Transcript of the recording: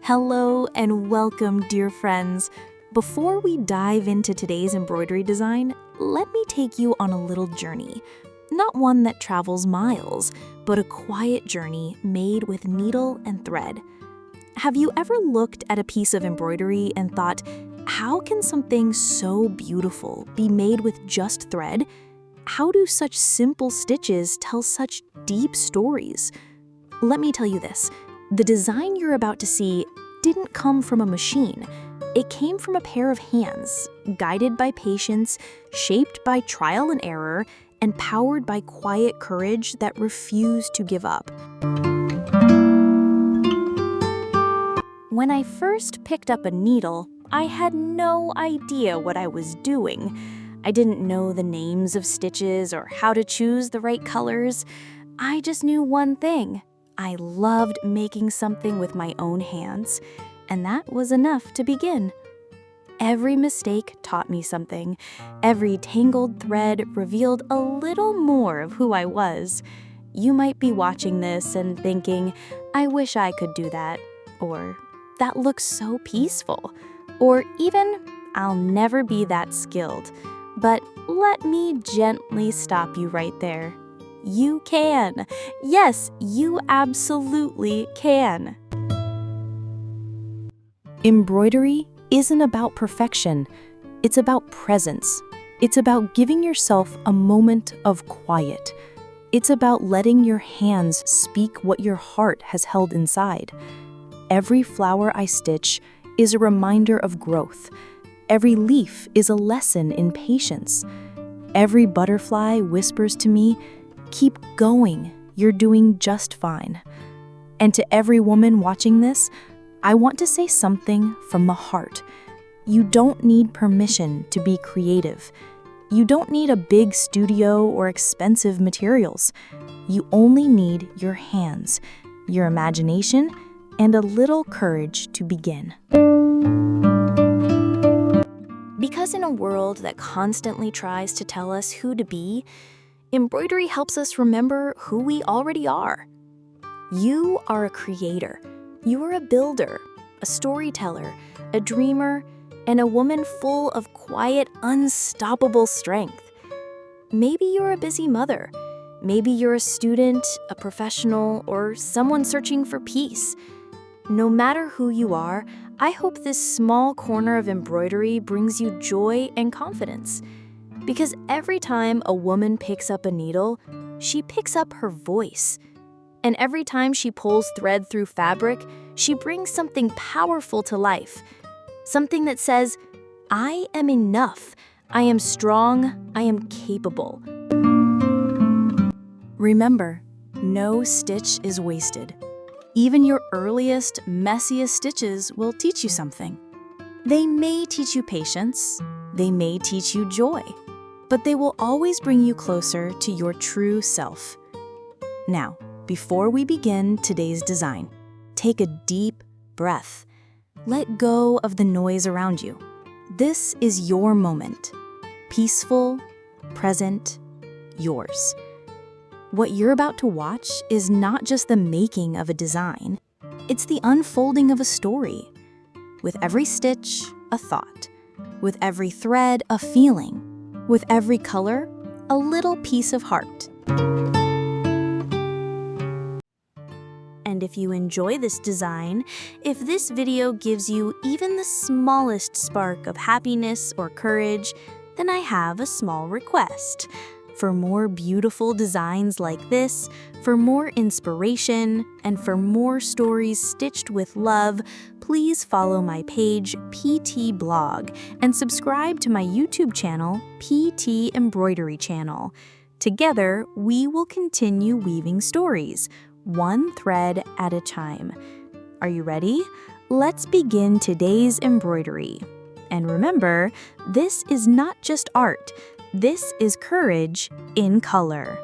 Hello and welcome, dear friends. Before we dive into today's embroidery design, let me take you on a little journey. Not one that travels miles, but a quiet journey made with needle and thread. Have you ever looked at a piece of embroidery and thought, how can something so beautiful be made with just thread? How do such simple stitches tell such deep stories? Let me tell you this. The design you're about to see didn't come from a machine. It came from a pair of hands, guided by patience, shaped by trial and error, and powered by quiet courage that refused to give up. When I first picked up a needle, I had no idea what I was doing. I didn't know the names of stitches or how to choose the right colors. I just knew one thing. I loved making something with my own hands, and that was enough to begin. Every mistake taught me something. Every tangled thread revealed a little more of who I was. You might be watching this and thinking, I wish I could do that, or that looks so peaceful, or even, I'll never be that skilled. But let me gently stop you right there. You can. Yes, you absolutely can. Embroidery isn't about perfection. It's about presence. It's about giving yourself a moment of quiet. It's about letting your hands speak what your heart has held inside. Every flower I stitch is a reminder of growth. Every leaf is a lesson in patience. Every butterfly whispers to me, keep going, you're doing just fine. And to every woman watching this, I want to say something from the heart. You don't need permission to be creative. You don't need a big studio or expensive materials. You only need your hands, your imagination, and a little courage to begin. Because in a world that constantly tries to tell us who to be, embroidery helps us remember who we already are. You are a creator. You are a builder, a storyteller, a dreamer, and a woman full of quiet, unstoppable strength. Maybe you're a busy mother. Maybe you're a student, a professional, or someone searching for peace. No matter who you are, I hope this small corner of embroidery brings you joy and confidence. Because every time a woman picks up a needle, she picks up her voice. And every time she pulls thread through fabric, she brings something powerful to life. Something that says, I am enough, I am strong, I am capable. Remember, no stitch is wasted. Even your earliest, messiest stitches will teach you something. They may teach you patience, they may teach you joy, but they will always bring you closer to your true self. Now, before we begin today's design, take a deep breath. Let go of the noise around you. This is your moment. Peaceful, present, yours. What you're about to watch is not just the making of a design, it's the unfolding of a story. With every stitch, a thought. With every thread, a feeling. With every color, a little piece of heart. And if you enjoy this design, if this video gives you even the smallest spark of happiness or courage, then I have a small request. For more beautiful designs like this, for more inspiration, and for more stories stitched with love, please follow my page, PT Blog, and subscribe to my YouTube channel, PT Embroidery Channel. Together, we will continue weaving stories, one thread at a time. Are you ready? Let's begin today's embroidery. And remember, this is not just art. This is courage in color.